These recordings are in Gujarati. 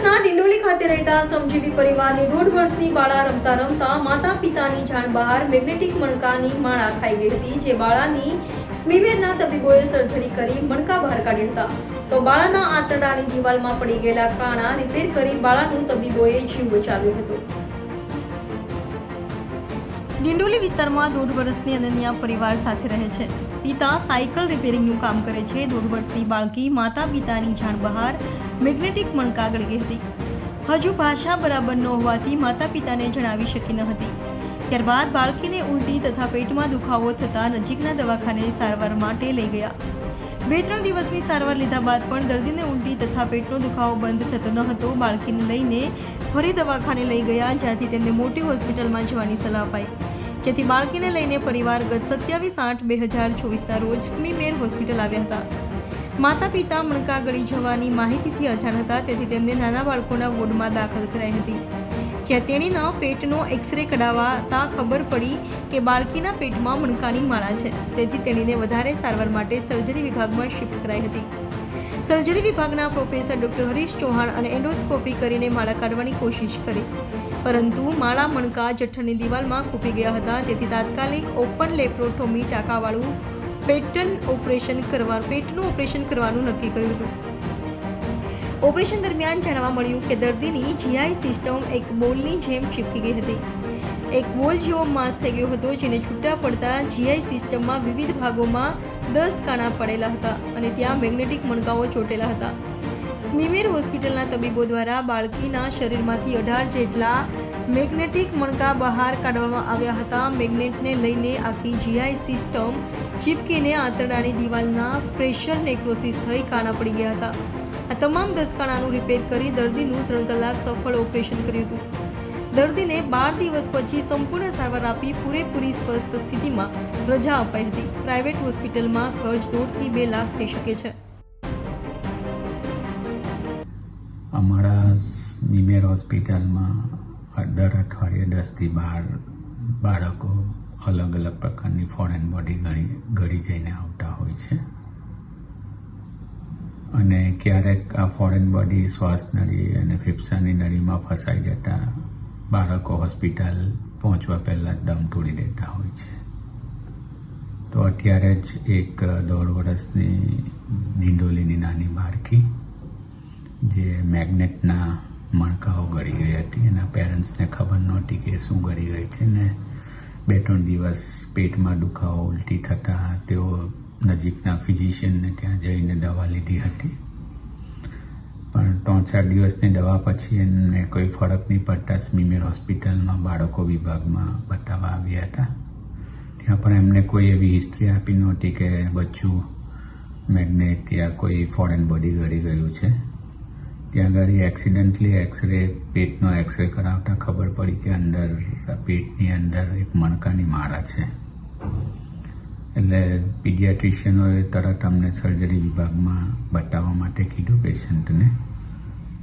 સુરતના ડિંડોલી ખાતે રહેતા શ્રમજીવી પરિવારની 1.5 વર્ષની બાળા રમતા રમતા માતા પિતાની જાણ બહાર મેગ્નેટિક મણકાની માળા ખાઈ ગઈ હતી, જે બાળાની સ્મીમેરના તબીબોએ સર્જરી કરી મણકા બહાર કાઢ્યા હતા. તો બાળાના આંતરડાની દિવાલમાં પડી ગયેલા કાણા રિપેર કરી બાળાનું તબીબોએ જીવ બચાવ્યો હતો. ડિંડોલી વિસ્તારમાં 1.5 વર્ષની અનન્યા પરિવાર સાથે રહે છે. પિતા સાયકલ રિપેરિંગનું કામ કરે છે. 1.5 વર્ષની બાળકી માતા પિતાની જાણ બહાર મેગ્નેટિક મણકા ગળી ગઈ હતી. હજુ ભાષા બરાબર ન હોવાથી માતા પિતાને જણાવી શકી ન હતી. ત્યારબાદ બાળકીને ઉલટી તથા પેટમાં દુખાવો થતાં નજીકના દવાખાને સારવાર માટે લઈ ગયા. 2-3 દિવસની સારવાર લીધા બાદ પણ દર્દીને ઉલટી તથા પેટનો દુખાવો બંધ થતો ન હતો. બાળકીને લઈને ફરી દવાખાને લઈ ગયા, જ્યાંથી તેમને મોટી હોસ્પિટલમાં જવાની સલાહ અપાઈ. જેથી બાળકીને લઈને પરિવાર ગત 27/8/2024ના રોજ સ્મીમેર હોસ્પિટલ આવ્યા હતા. માતા પિતા મણકા ગળી જવાની માહિતીથી અજાણ હતા, તેથી તેમને નાના બાળકોના વોર્ડમાં દાખલ કરાઈ હતી, જ્યાં તેણીના પેટનો એક્સરે કઢાવતા ખબર પડી કે બાળકીના પેટમાં મણકાની માળા છે. તેથી તેણીને વધારે સારવાર માટે સર્જરી વિભાગમાં શિફ્ટ કરાઈ હતી. સર્જરી વિભાગના પ્રોફેસર ડોક્ટર હરીશ ચૌહાણ અને એન્ડોસ્કોપી કરીને માળા કાઢવાની કોશિશ કરી, પરંતુ માળા મણકા જઠરની દિવાલમાં ખૂપી ગયા હતા. તેથી તાત્કાલિક ઓપન લેપ્રોટોમી ટાંકાવાળું પેટનું ઓપરેશન કરવાનું નક્કી કર્યું હતું. ઓપરેશન દરમિયાન જાણવા મળ્યું કે દર્દીની જીઆઈ સિસ્ટમ એક બોલની જેમ ચીપકી ગઈ હતી. એક બોલ જેવો માસ થઈ ગયો હતો, જેને છૂટા પડતા જીઆઈ સિસ્ટમમાં વિવિધ ભાગોમાં 10 કાણા પડેલા હતા અને ત્યાં મેગ્નેટિક મણકાઓ ચોટેલા હતા. સ્મીમેર હોસ્પિટલના તબીબો દ્વારા બાળકીના શરીરમાંથી 18 જેટલા મેગ્નેટિક મણકા બહાર કાઢવામાં આવ્યા હતા. મેગ્નેટને લઈને આખી જીઆઈ સિસ્ટમ ચીપકીને આંતરડાની દિવાલના પ્રેશર નેક્રોસિસ થઈ કાણા પડી ગયા હતા. આ તમામ 10 કાણાનું રિપેર કરી દર્દીનું 3 કલાક સફળ ઓપરેશન કર્યું હતું. દર્દીને 12 દિવસ પછી સંપૂર્ણ સારવાર આપી પૂરેપૂરી સ્વસ્થ સ્થિતિમાં રજા અપાઈ હતી. પ્રાઇવેટ હોસ્પિટલમાં ખર્ચ 1.5 થી 2 લાખ થઈ શકે છે. અમારા સ્મીમેર હોસ્પિટલમાં દર અઠવાડિયે 10 થી 12 બાળકો અલગ અલગ પ્રકારની ફોરેન બોડી ગળી જઈને આવતા હોય છે, અને ક્યારેક આ ફોરેન બોડી શ્વાસ નળી અને ફેફસાની નળીમાં ફસાઈ જતા બાળકો હોસ્પિટલ પહોંચવા પહેલાં દમ તોડી દેતા હોય છે. તો અત્યારે જ એક 1.5 વર્ષની ડિંડોલીની નાની બાળકી જે મેગ્નેટના મણકાઓ ગળી ગઈ હતી, એના પેરેન્ટ્સને ખબર નહોતી કે શું ગળી ગઈ છે, ને 2-3 દિવસ પેટમાં દુખાવો ઉલટી થતાં તેઓ નજીકના ફિઝિશિયનને ત્યાં જઈને દવા લીધી હતી. પણ 3-4 દિવસની દવા પછી એને કોઈ ફરક નહીં પડતા સ્મીમેર હોસ્પિટલમાં બાળકો વિભાગમાં બતાવવા આવ્યા હતા. ત્યાં પણ એમને કોઈ એવી હિસ્ટ્રી આપી નહોતી કે બચ્ચું મેગ્નેટ યા કોઈ ફોરેન બોડી ગળી ગયું છે. ત્યાં આગળ એક્સિડન્ટલી પેટનો એક્સરે કરાવતા ખબર પડી કે પેટની અંદર એક મણકાની માળા છે. એટલે પીડિયાટ્રિશિયનોએ તરત અમને સર્જરી વિભાગમાં બતાવવા માટે કીધું પેશન્ટને,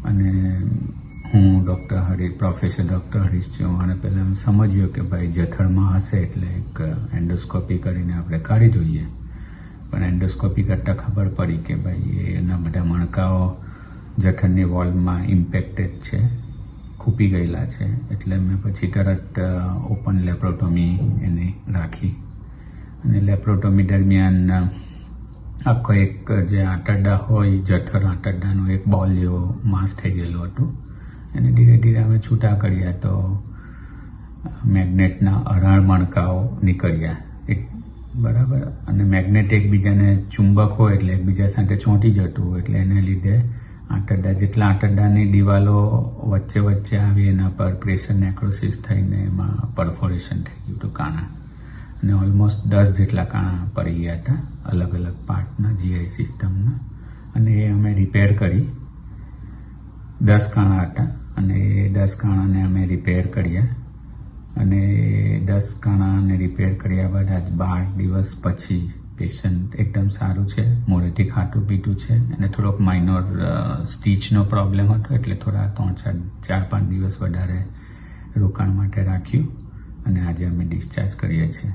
અને હું પ્રોફેસર ડૉક્ટર હરીશ ચૌહાણે પહેલાં સમજ્યો કે ભાઈ જઠરમાં હશે એટલે એક એન્ડોસ્કોપી કરીને આપણે કાઢી જોઈએ. પણ એન્ડોસ્કોપી કરતાં ખબર પડી કે ભાઈ એના બધા મણકાઓ જઠરની વોલમાં ઇમ્પેક્ટેડ છે, ખૂપી ગયેલા છે. એટલે મેં પછી તરત ઓપન લેપ્રોટોમી એની રાખી, અને લેપ્રોટોમી દરમિયાન આખો એક જે આંતરડા હોય જઠર આંતરડાનો એક બોલ જેવો માસ થઈ ગયેલો હતો, એને ધીરે ધીરે અમે છૂટા કર્યા તો મેગ્નેટના 18 મણકાઓ નીકળ્યા બરાબર. અને મેગ્નેટ એકબીજાને ચુંબક હોય એટલે એકબીજા સાથે ચોંટી જતું હોય, એટલે એને લીધે જેટલા આંતરડાની દિવાલો વચ્ચે આવી એના પર પ્રેશર નેક્રોસિસ થઈને એમાં પરફોરેશન થઈ ગયું હતું કાણા, અને ઓલમોસ્ટ 10 જેટલા કાણા પડી ગયા હતા અલગ અલગ પાર્ટના જીઆઈ સિસ્ટમના. અને એ અમે રિપેર કરી. 10 કાણા હતા અને એ 10 કાણાને અમે રિપેર કર્યા, અને 10 કાણાને રિપેર કર્યા બાદ આજ 12 દિવસ પછી પેશન્ટ એકદમ સારું છે, મોડેથી ખાટું પીટું છે, અને થોડોક માઇનોર સ્ટીચનો પ્રોબ્લેમ હતો, એટલે થોડા 4-5 દિવસ વધારે રોકાણ માટે રાખ્યું, અને આજે અમે ડિસ્ચાર્જ કરીએ છીએ.